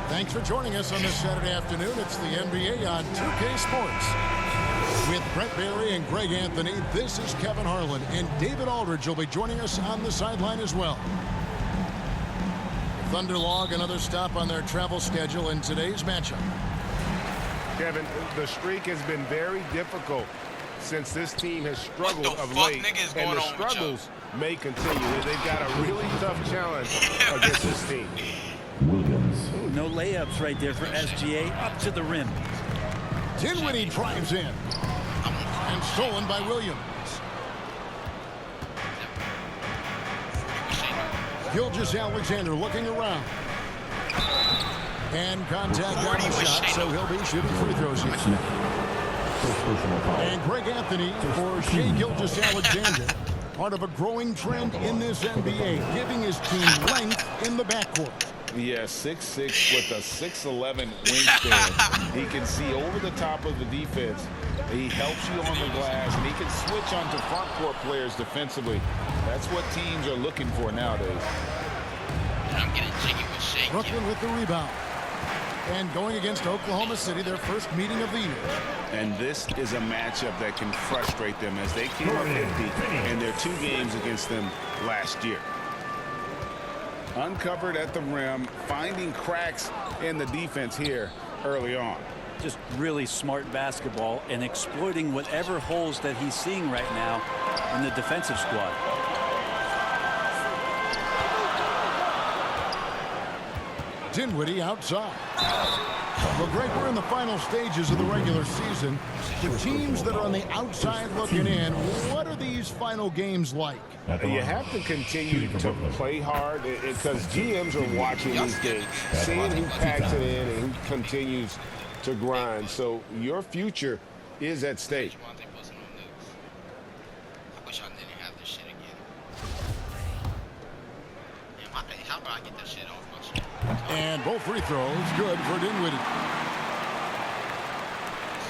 Thanks for joining us on this Saturday afternoon. It's the NBA on 2K Sports. With Brent Barry and Greg Anthony, this is Kevin Harlan, and David Aldridge will be joining us on the sideline as well. Thunder log another stop on their travel schedule in today's matchup. Kevin, the streak has been very difficult since this team has struggled of late, and the struggles may continue. They've got a really tough challenge against this team. Williams. Ooh, no layups right there for SGA, up to the rim. Dinwiddie drives in, and stolen by Williams. Gilgeous-Alexander looking around. And contact on the shot, so he'll be shooting free throws here. And Greg Anthony for Shai Gilgeous-Alexander. Part of a growing trend in this NBA, giving his team length in the backcourt. Yeah, 6'6" with a 6'11" wingspan. He can see over the top of the defense. He helps you on the glass, and he can switch onto front court players defensively. That's what teams are looking for nowadays. I'm getting jiggy with Shai. Brooklyn with the rebound. And going against Oklahoma City, their first meeting of the year. And this is a matchup that can frustrate them as they came up empty in their 2 games against them last year. Uncovered at the rim, finding cracks in the defense here early on. Just really smart basketball and exploiting whatever holes that he's seeing right now in the defensive squad. Dinwiddie outside. Well, Greg, we're in the final stages of the regular season. For teams that are on the outside looking in, what are these final games like? You have to continue to play hard because GMs are watching these games, seeing who packs it in and who continues to grind. So your future is at stake. I wish I didn't have this shit again. How about I get that shit off my shit? And both free throws good for Dinwiddie.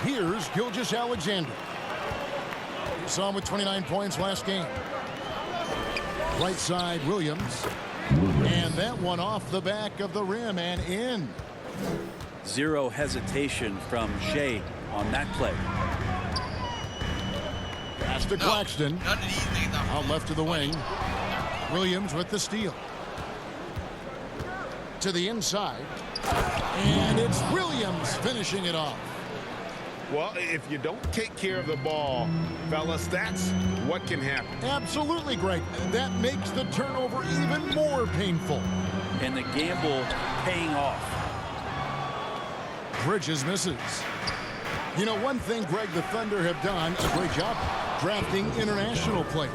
Here's Gilgeous-Alexander. You saw him with 29 points last game. Right side, Williams. And that one off the back of the rim and in. Zero hesitation from Shai on that play. Pass to Claxton. None of these things are Out left to the wing. Williams with the steal. To the inside. And it's Williams finishing it off. Well, if you don't take care of the ball, fellas, that's what can happen. Absolutely, Greg. That makes the turnover even more painful. And the gamble paying off. Bridges misses. You know, one thing, Greg, the Thunder have done a great job drafting international players.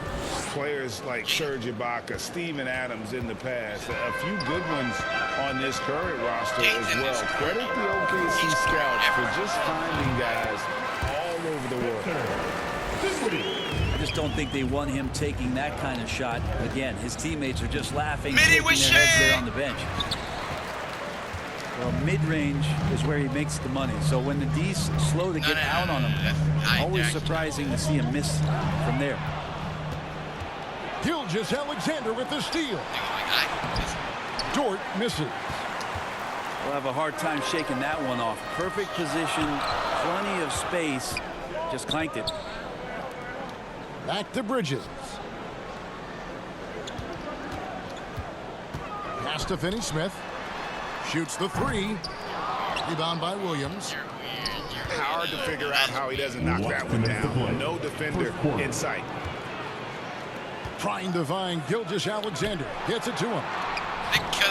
Players like Serge Ibaka, Steven Adams in the past, a few good ones on this current roster as well. Credit the OKC scouts for just finding guys all over the world. I just don't think they want him taking that kind of shot. Again, his teammates are just laughing, shaking their heads there on the bench. Well, mid-range is where he makes the money. So when the D's slow to get out on him, always surprising to see him miss from there. Gilgeous-Alexander with the steal. Dort misses. We'll have a hard time shaking that one off. Perfect position, plenty of space, just clanked it. Back to Bridges. Pass to Finney-Smith. Shoots the 3. Rebound by Williams. Hard to figure out how he doesn't knock that one down. No defender in sight. Trying to find Gilgeous-Alexander. Gets it to him.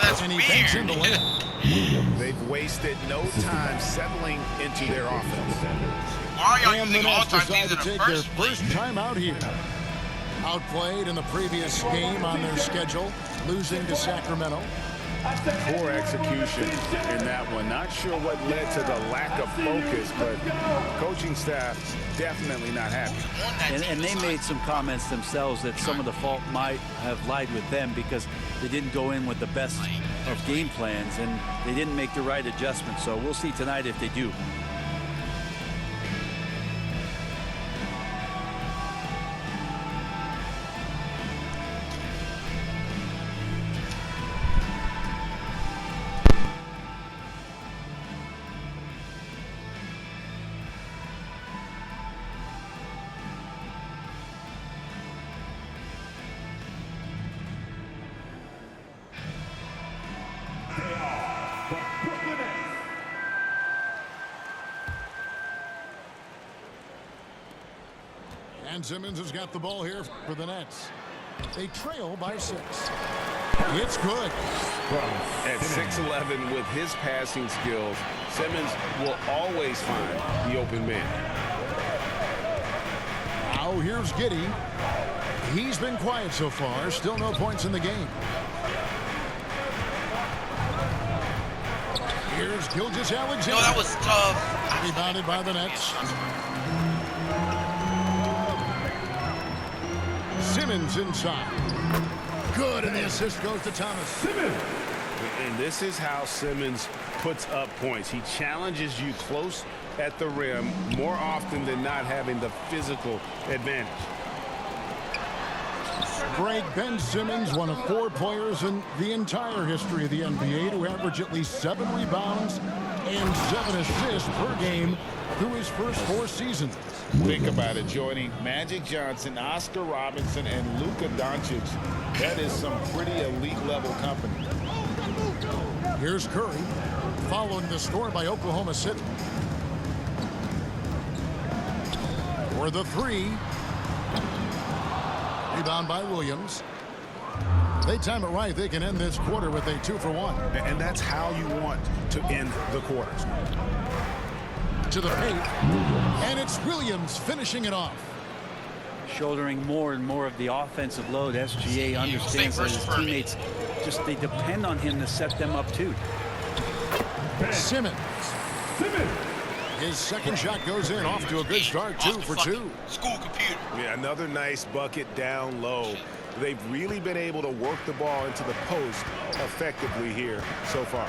That's And he banks in the weird. layup. They've wasted no time settling into their offense. Why are y'all And the using all Nets time decide these to in the take their first place? first time out here. Outplayed in the previous game on their schedule, losing to Sacramento. Poor execution in that one. Not sure what led to the lack of focus, but coaching staff definitely not happy. And they made some comments themselves that some of the fault might have lied with them because they didn't go in with the best of game plans and they didn't make the right adjustments. So we'll see tonight if they do. And Simmons has got the ball here for the Nets. They trail by 6. It's good. At 6'11", with his passing skills, Simmons will always find the open man. Now here's Giddey. He's been quiet so far. Still no points in the game. Here's Gilgeous-Alexander. No, that was tough. Rebounded by the Nets. Simmons inside. Good, and the assist goes to Thomas. And this is how Simmons puts up points. He challenges you close at the rim more often than not, having the physical advantage. Greg, Ben Simmons, one of 4 players in the entire history of the NBA to average at least 7 rebounds and 7 assists per game through his first 4 seasons. Think about it, joining Magic Johnson, Oscar Robinson, and Luka Doncic. That is some pretty elite level company. Here's Curry, following the score by Oklahoma City. For the 3. Rebound by Williams. They time it right. They can end this quarter with a 2-for-1. And that's how you want to end the quarters. To the paint. And it's Williams finishing it off. Shouldering more and more of the offensive load. SGA understands that his teammates they depend on him to set them up too. Simmons. His second shot goes in, off to a good start, 2 for 2. School computer. Yeah, another nice bucket down low. They've really been able to work the ball into the post effectively here so far.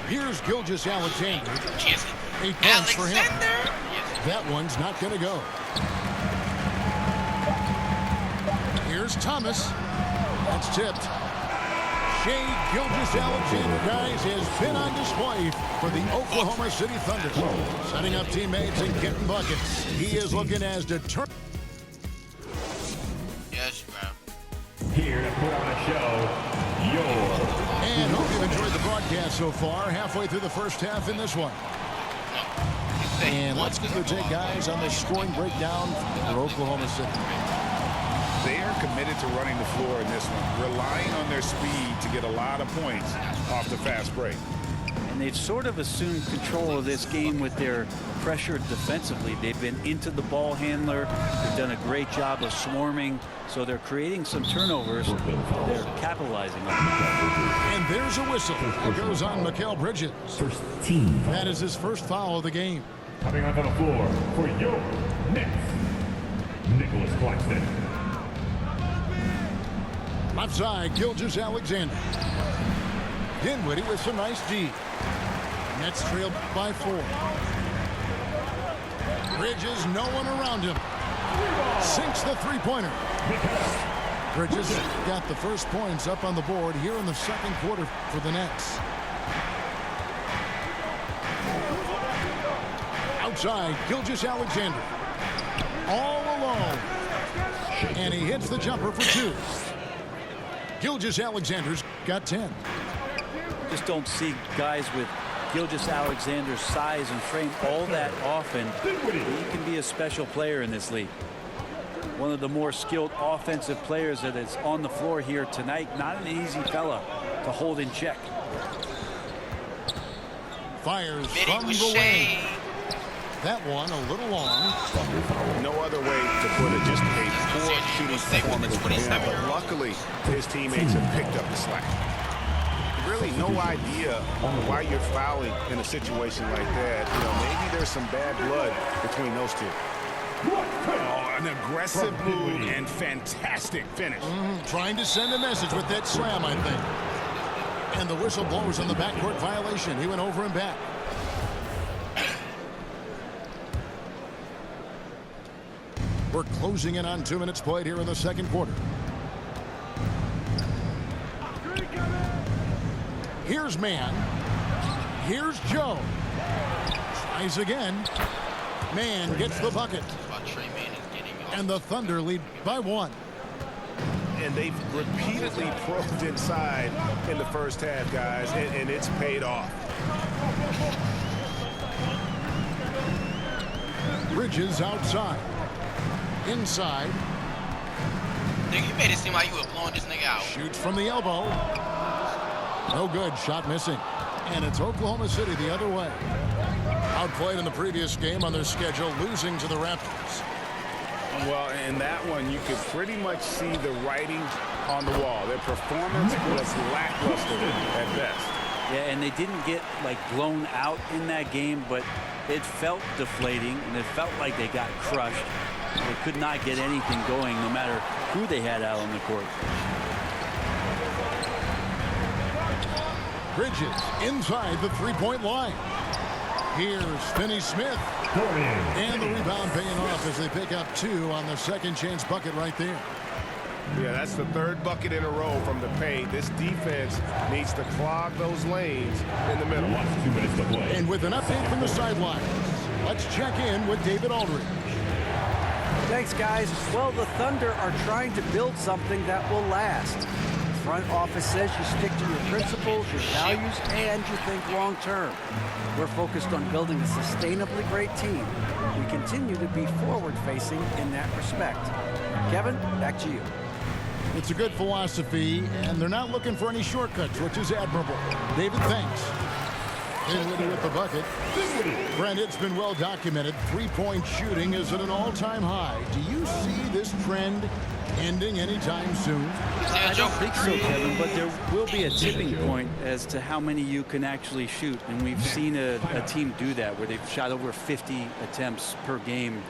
Here's Gilgeous-Alexander. A punch for him. That one's not going to go. Here's Thomas. That's tipped. Shai Gilgeous-Alexander, guys, has been on display for the Oklahoma City Thunder. Setting up teammates and getting buckets. He is looking as determined. Yes, bro. Here to put on a show, your... And hope you've enjoyed the broadcast so far. Halfway through the first half in this one. And let's get your take, guys, on this scoring breakdown for Oklahoma City. They are committed to running the floor in this one, relying on their speed to get a lot of points off the fast break. And they've sort of assumed control of this game with their pressure defensively. They've been into the ball handler. They've done a great job of swarming. So they're creating some turnovers. They're capitalizing on them. And there's a whistle that goes on Mikal Bridges. First team. That is his first foul of the game. Coming onto the floor for your Nets, Nicholas Claxton. Left side, Gilgeous-Alexander. Dinwiddie with some nice D. Nets trailed by 4. Bridges, no one around him. Sinks the 3-pointer. Bridges got the first points up on the board here in the second quarter for the Nets. Outside, Gilgeous-Alexander. All alone. And he hits the jumper for 2. Gilgeous-Alexander's got 10. Just don't see guys with Gilgeous-Alexander's size and frame all that often. He can be a special player in this league. One of the more skilled offensive players that is on the floor here tonight. Not an easy fella to hold in check. Fires from the wing. That one a little long. No other way to put it, just a poor shooting performance. But luckily, his teammates have picked up the slack. Really no idea why you're fouling in a situation like that. You know, maybe there's some bad blood between those two. Oh, an aggressive move and fantastic finish. Trying to send a message with that slam, I think. And the whistle blows on the backcourt violation. He went over and back. We're closing in on 2 minutes played here in the second quarter. Here's Mann. Here's Joe. Tries again. Mann gets the bucket. And the Thunder lead by 1. and they've repeatedly probed inside in the first half, guys, and it's paid off. Bridges outside. Inside. Nigga, you made it seem like you were blowing this nigga out. Shoots from the elbow. No good. Shot missing. And it's Oklahoma City the other way. Outplayed in the previous game on their schedule, losing to the Raptors. Well, in that one, you could pretty much see the writing on the wall. Their performance was lackluster at best. Yeah, and they didn't get like blown out in that game, but it felt deflating and it felt like they got crushed. They could not get anything going no matter who they had out on the court. Bridges inside the three-point line. Here's Finney-Smith. And the rebound paying off as they pick up 2 on the second chance bucket right there. Yeah, that's the third bucket in a row from the paint. This defense needs to clog those lanes in the middle. 2 minutes to play. And with an update from the sidelines, let's check in with David Aldridge. Thanks, guys. Well, the Thunder are trying to build something that will last. The front office says you stick to your principles, your values, and you think long term. We're focused on building a sustainably great team. We continue to be forward-facing in that respect. Kevin, back to you. It's a good philosophy, and they're not looking for any shortcuts, which is admirable. David, thanks. Dinwiddie with the bucket. Brent, it's been well documented. Three-point shooting is at an all-time high. Do you see this trend ending anytime soon? I don't think so, Kevin, but there will be a tipping point as to how many you can actually shoot. And we've seen a team do that where they've shot over 50 attempts per game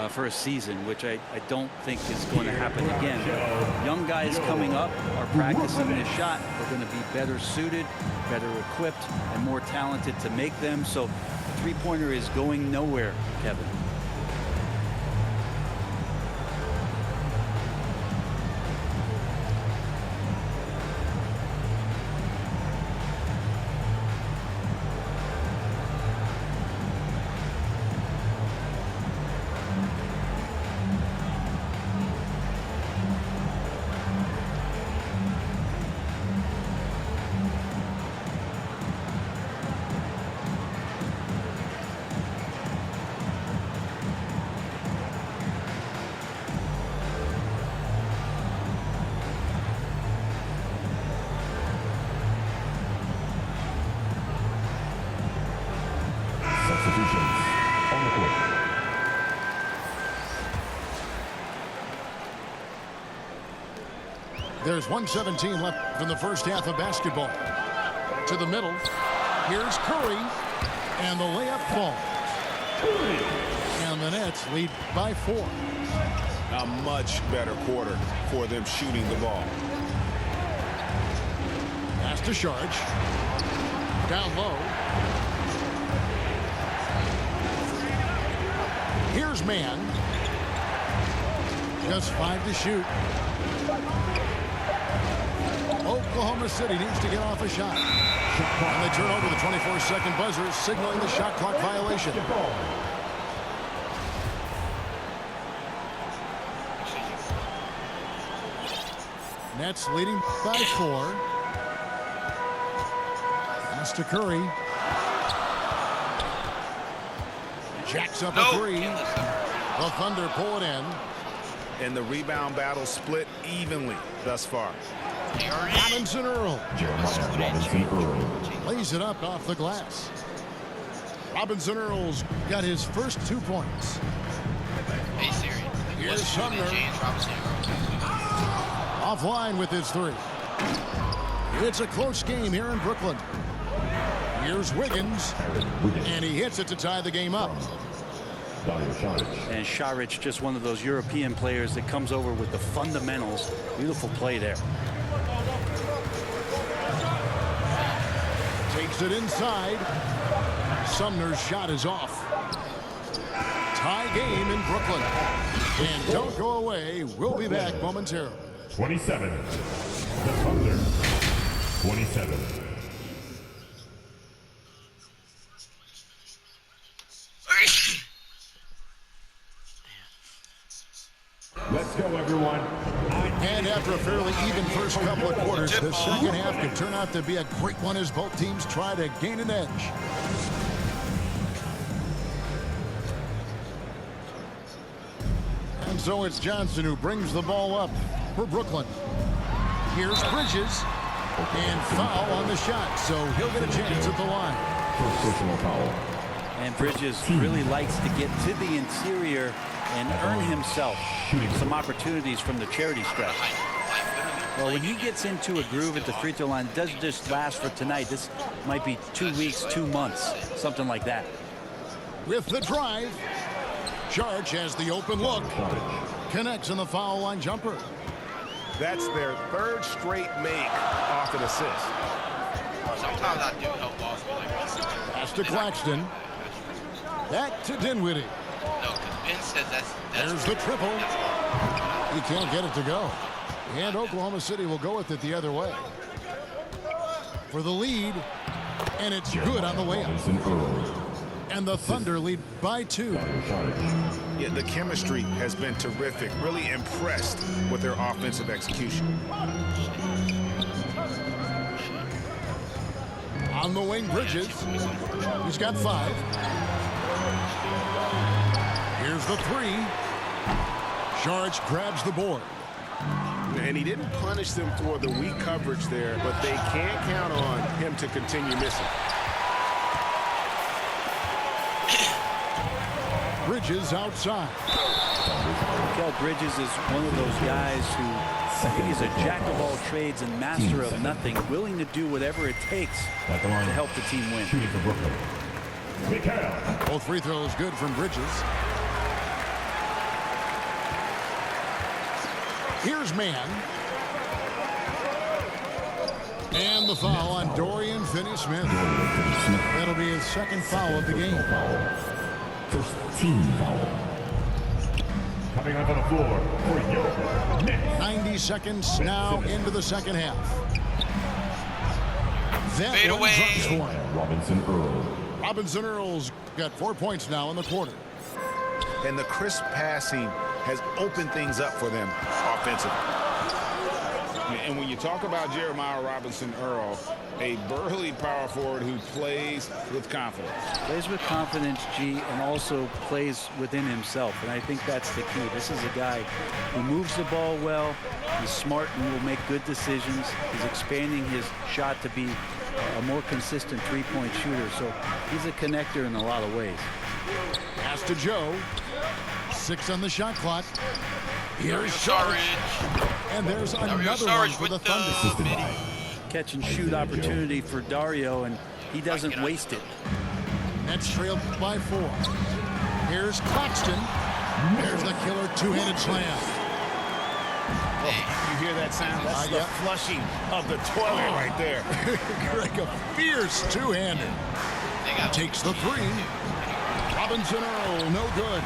for a season, which I don't think is going to happen again. But young guys coming up are practicing this shot. They're going to be better suited, better equipped, and more talented to make them. So the three-pointer is going nowhere, Kevin. Substitutions on the court. There's 1:17 left in the first half of basketball. To the middle. Here's Curry. And the layup falls. And the Nets lead by 4. A much better quarter for them shooting the ball. Pass to Sharge. Down low. Here's Mann. Just 5 to shoot. Oklahoma City needs to get off a shot. And they turn over the 24-second buzzer, signaling the shot clock violation. Nets leading by 4. Pass to Curry. Jacks up a 3. The Thunder pull it in. And the rebound battle split evenly thus far. Robinson Earl Robinson Earl. lays it up off the glass. Robinson Earl's got his first 2 points. Hey, Siri. Here's Sumner. James Robinson. Offline with his 3. It's a close game here in Brooklyn. Here's Wiggins. And he hits it to tie the game up. And Šarić, just one of those European players that comes over with the fundamentals. Beautiful play there. Takes it inside. Sumner's shot is off. Tie game in Brooklyn. And don't go away. We'll be back momentarily. 27. The Thunder. 27. Let's go, everyone. And after After a fairly even first couple of quarters, the second half could turn out to be a great one as both teams try to gain an edge. And so it's Johnson who brings the ball up for Brooklyn. Here's Bridges. And foul on the shot, so he'll get a chance at the line. Personal foul. And Bridges really likes to get to the interior and earn himself some opportunities from the charity stripe. Well, when he gets into a groove at the free throw line, it doesn't just last for tonight. This might be 2 weeks, 2 months, something like that. With the drive, Charge has the open look. Connects on the foul line jumper. That's their third straight make off an assist. Sometimes I do help balls be like this. Pass to Claxton. Back to Dinwiddie. No, because Ben says that's There's the triple. He can't get it to go. And Oklahoma City will go with it the other way. For the lead. And it's good on the way up. And the Thunder lead by 2. Yeah, the chemistry has been terrific. Really impressed with their offensive execution. On the wing, Bridges. He's got 5. Here's the 3. Charge grabs the board. And he didn't punish them for the weak coverage there, but they can't count on him to continue missing. Bridges outside. Mikal Bridges is one of those guys who he's a jack of all trades and master of nothing, willing to do whatever it takes to help the team win. Shooting for Brooklyn. Mikal. Both free throws good from Bridges. Here's Mann. And the foul on Dorian Finney-Smith. That'll be his second foul of the game. First team foul. Coming onto the floor for your Knicks. 90 seconds now into the second half. That Fade one away. drops one. Robinson Earl. Robinson Earl's got 4 points now in the quarter. And the crisp passing has opened things up for them offensively. And when you talk about Jeremiah Robinson Earl, a burly power forward who plays with confidence. Plays with confidence, G, and also plays within himself. And I think that's the key. This is a guy who moves the ball well. He's smart and will make good decisions. He's expanding his shot to be a more consistent three-point shooter. So he's a connector in a lot of ways. Pass to Joe. 6 on the shot clock. Here's Saric. Saric. And there's another one Saric for with the Thunder. Catch and shoot opportunity for Dario, and he doesn't waste it. Nets trailed by 4. Here's Claxton. There's the killer two-handed slam. You hear that sound? That's the flushing of the toilet right there. Greg, a fierce two-hander. Takes the 3. Robinson Earl, no good.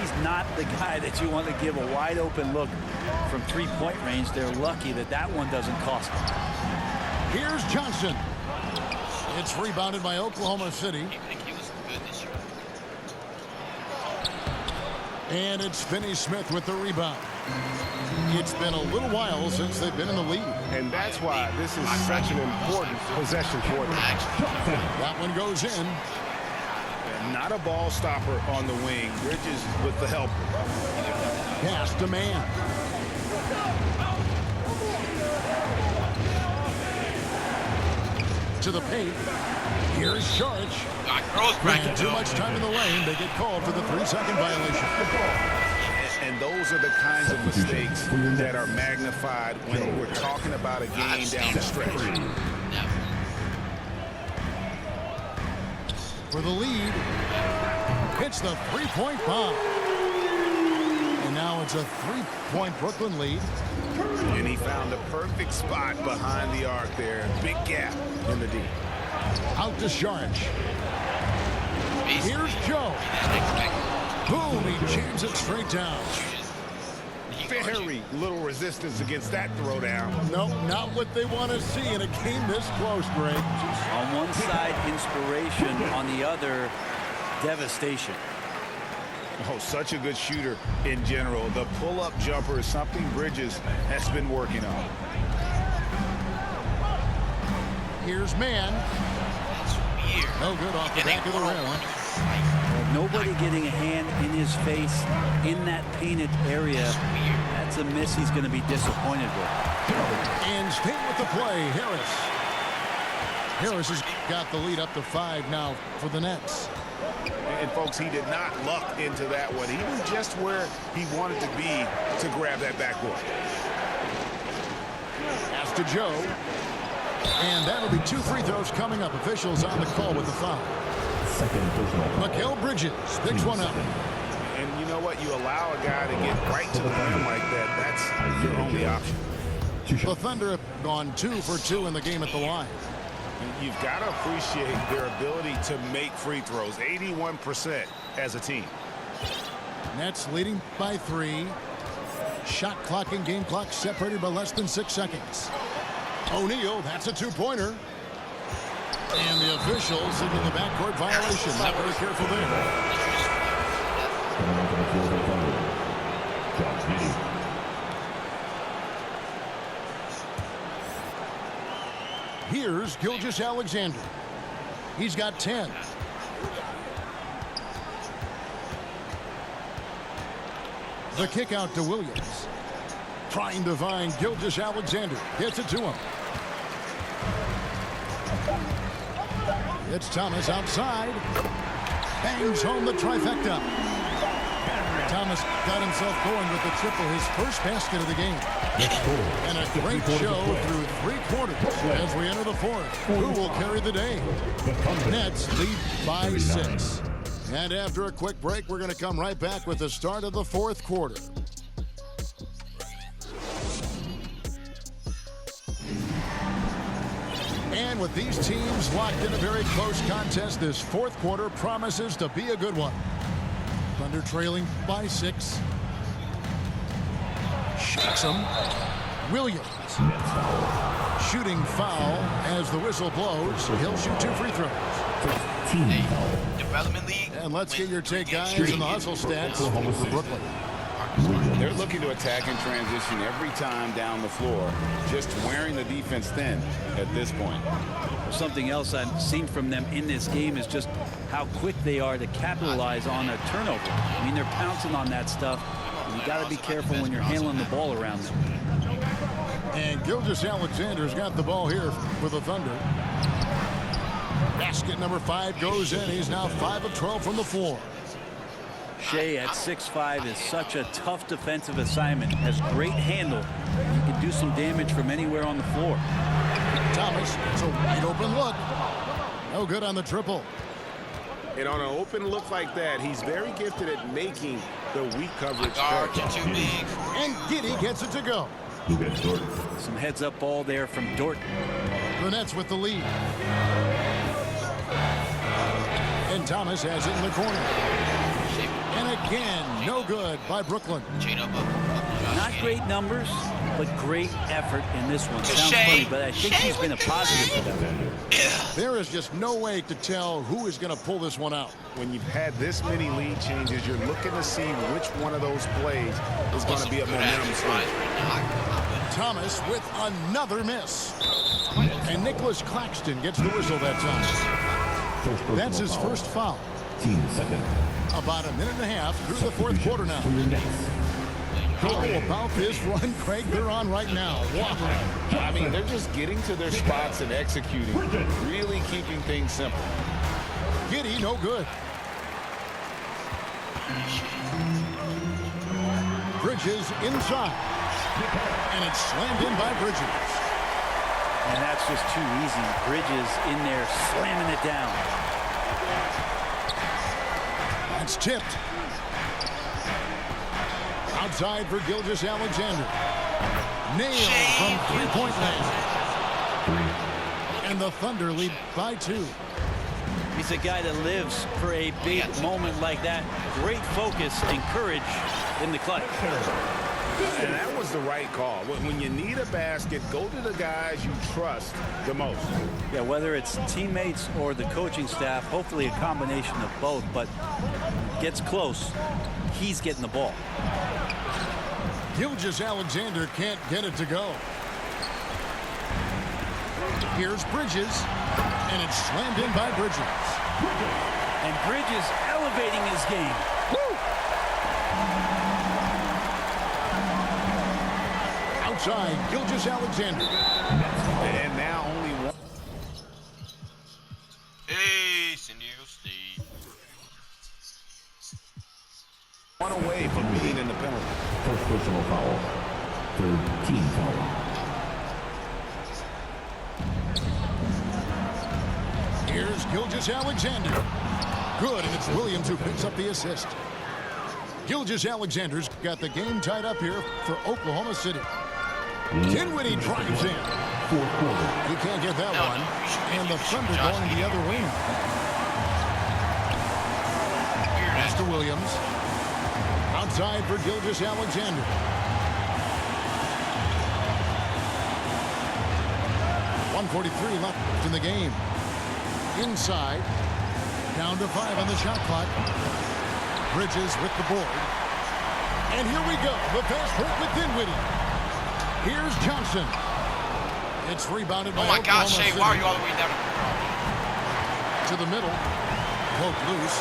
He's not the guy that you want to give a wide open look from three-point range. They're lucky that that one doesn't cost them. Here's Johnson. It's rebounded by Oklahoma City. He was good this year. And it's Finney-Smith with the rebound. It's been a little while since they've been in the lead. And that's why this is such an important possession for them. That one goes in. Not a ball stopper on the wing. Bridges with the help. Pass to Mann. To the paint. Here's Saric. And too much time in the lane. They get called for the 3-second violation. And those are the kinds of mistakes that are magnified when we're talking about a game down the stretch. For the lead, hits the 3-point bomb. And now it's a 3-point Brooklyn lead. And he found the perfect spot behind the arc there. Big gap in the D. Out to Saric. Here's Joe. Boom, he jams it straight down. Very little resistance against that throwdown. Nope, not what they want to see in a game this close, Greg. On one side, inspiration. On the other, devastation. Oh, such a good shooter in general. The pull-up jumper is something Bridges has been working on. Here's man. No good off the back of the rim. Nobody getting a hand in his face in that painted area. That's a miss he's going to be disappointed with. And stay with the play, Harris. Harris has got the lead up to 5 now for the Nets. And folks, he did not luck into that one. He was just where he wanted to be to grab that backboard. Pass to Joe. And that'll be 2 free throws coming up. Officials on the call with the foul. Mikal Bridges picks one up. And you know what? You allow a guy to get right to the rim like that. That's your only option. The Thunder have gone 2 for 2 in the game at the line. You've got to appreciate their ability to make free throws. 81% as a team. Nets leading by 3. Shot clock and game clock separated by less than 6 seconds. O'Neal, that's a 2-pointer. And the officials signal the backcourt violation. Not very careful there. Here's Gilgeous-Alexander. He's got 10. The kick out to Williams. Trying to find Gilgeous-Alexander. Gets it to him. It's Thomas outside. Bangs home the trifecta. Thomas got himself going with the triple, his first basket of the game. And a great show through 3 quarters as we enter the 4th. Who will carry the day? Nets lead by 6. And after a quick break, we're going to come right back with the start of the 4th quarter. And with these teams locked in a very close contest, this 4th quarter promises to be a good one. Thunder trailing by 6. Shakes him. Williams. Shooting foul as the whistle blows. He'll shoot 2 free throws. Development league. And let's get your take, guys, in the hustle stats for Brooklyn. They're looking to attack in transition every time down the floor, just wearing the defense thin at this point. Something else I've seen from them in this game is just how quick they are to capitalize on a turnover. I mean, they're pouncing on that stuff. And you got to be careful when you're handling the ball around them. And Gilgeous-Alexander's got the ball here for the Thunder. Basket number 5 goes in. He's now 5 of 12 from the floor. Shea at 6'5" is such a tough defensive assignment. Has great handle. He can do some damage from anywhere on the floor. Thomas, it's a wide open look. No good on the triple. And on an open look like that, he's very gifted at making the weak coverage. Guards are too big. And Giddey gets it to go. Some heads-up ball there from Dort. The Nets with the lead. And Thomas has it in the corner. And again, no good by Brooklyn. Not great numbers, but great effort in this one. Sounds funny, but I think he's been a positive for them. There is just no way to tell who is going to pull this one out. When you've had this many lead changes, you're looking to see which one of those plays is going to be a momentum swing. Thomas with another miss. And Nicholas Claxton gets the whistle that time. That's his first foul. About a minute and a half through the 4th quarter now. How about this run, Craig, they're on right now? Wow. I mean, they're just getting to their spots and executing, really keeping things simple. Giddey, no good. Bridges inside. And it's slammed in by Bridges. And that's just too easy. Bridges in there slamming it down. That's tipped. Outside for Gilgeous-Alexander. Nailed from 3-point land. And the Thunder lead by 2. He's a guy that lives for a big moment like that. Great focus and courage in the clutch. And that was the right call. When you need a basket, go to the guys you trust the most. Yeah, whether it's teammates or the coaching staff, hopefully a combination of both. But gets close, he's getting the ball. Gilgeous-Alexander can't get it to go. Here's Bridges, and it's slammed in by Bridges. And Bridges elevating his game. Woo! Outside, Gilgeous-Alexander. And now only one. Hey, San Diego State. One away from being in the penalty. First personal foul. Third team foul. Here's Gilgeous-Alexander. Good, and it's Williams who picks up the assist. Gilgeous-Alexander's got the game tied up here for Oklahoma City. Dinwiddie drives in. Fourth quarter. He can't get that one. And the Thunder going the other wing. Pass to Williams. Outside for Gilgeous-Alexander. .143 left in the game. Inside. Down to 5 on the shot clock. Bridges with the board. And here we go. The fast break with Dinwiddie. Here's Johnson. It's rebounded by Oh my God, Shea, City. why are you all the way down? To the middle. Poke loose.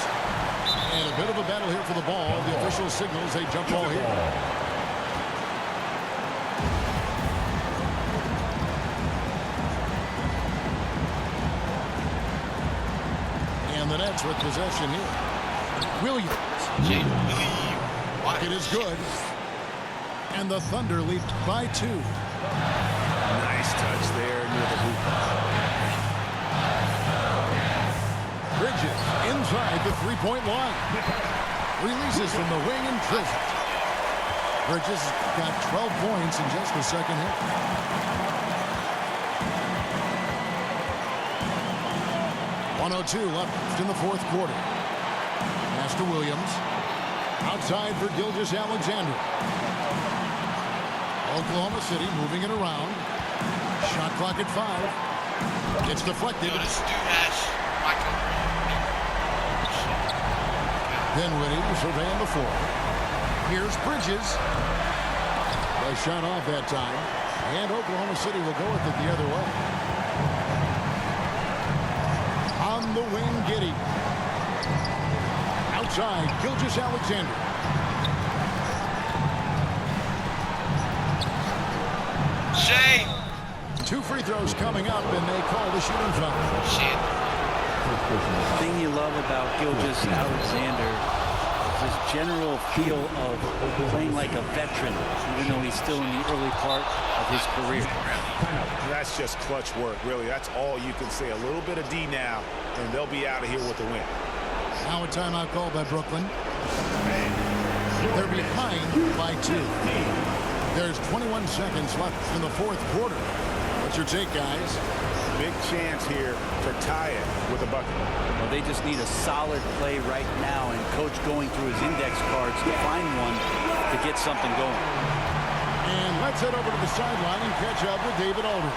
And a bit of a battle here for the ball. The official signals a jump ball here. And the Nets with possession here. Williams. It is good. And the Thunder lead by 2. Nice touch there near the hoop. Bridges inside the three-point line. Releases from the wing and drills it. Bridges got 12 points in just the second half. .102 left in the fourth quarter. Pass to Williams. Outside for Gilgeous-Alexander. Oklahoma City moving it around. Shot clock at 5. It's deflected. Yo, this dude has Michael. Dinwiddie surveying the floor. Here's Bridges. A shot off that time. And Oklahoma City will go with it the other way. On the wing, Giddey. Outside, Gilgeous-Alexander. Shea. 2 free throws coming up, and they call the shooting foul. Shit. The thing you love about Gilgeous-Alexander is his general feel of playing like a veteran, even though he's still in the early part of his career. That's just clutch work, really. That's all you can say. A little bit of D now, and they'll be out of here with the win. Now a timeout called by Brooklyn. They're behind by 2. There's 21 seconds left in the fourth quarter. What's your take, guys? Big chance here to tie it with a bucket. Well, they just need a solid play right now, and Coach going through his index cards to find one to get something going. And let's head over to the sideline and catch up with David Aldridge.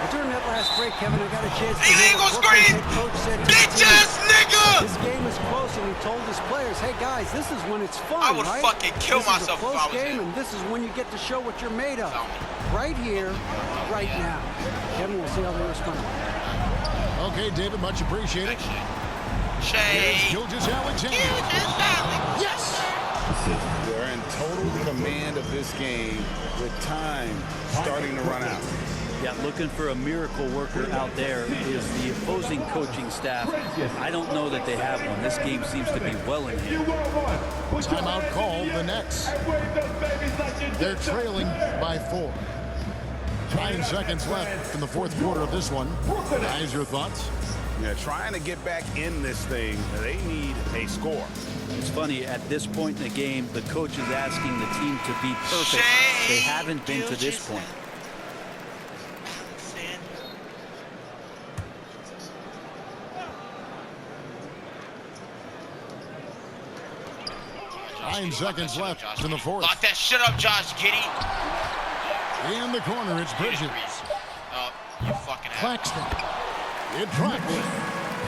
Well, during that last break, Kevin, I got a chance to Hey, hear Eagles what Brooklyn's green! head coach said to Bitch the ass team. nigga! This game is close, and he told his players, hey, guys, this is when it's fun, I would right? fucking kill this myself is a if close I was game, him. and this is when you get to show what you're made of. Tell me. Right here, right now. Kevin, we'll see how they respond. Okay, David, much appreciated. Shea. Here's Gilgeous-Alexander. Yes! They're in total command of this game with time starting to run out. Yeah, looking for a miracle worker out there is the opposing coaching staff. I don't know that they have one. This game seems to be well in hand. Timeout called the Nets. They're trailing by 4. 9 seconds left in the fourth quarter of this one. Guys, your thoughts? Yeah, trying to get back in this thing, they need a score. It's funny, at this point in the game, the coach is asking the team to be perfect. They haven't been to this point. 9 seconds left in the fourth. Lock that shit up, Josh Giddey. In the corner, it's Bridges. Oh, you fucking ass. Claxton. It drops.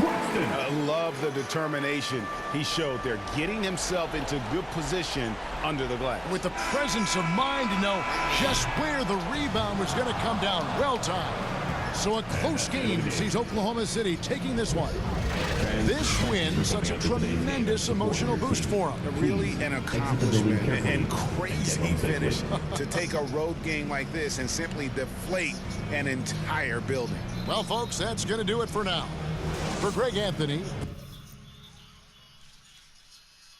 Winston. I love the determination he showed there, getting himself into good position under the glass. With the presence of mind to know just where the rebound was going to come down. Well timed. So a close game sees Oklahoma City taking this one. This win, such a tremendous emotional boost for them. Really an accomplishment and crazy finish to take a road game like this and simply deflate an entire building. Well, folks, that's going to do it for now. For Greg Anthony,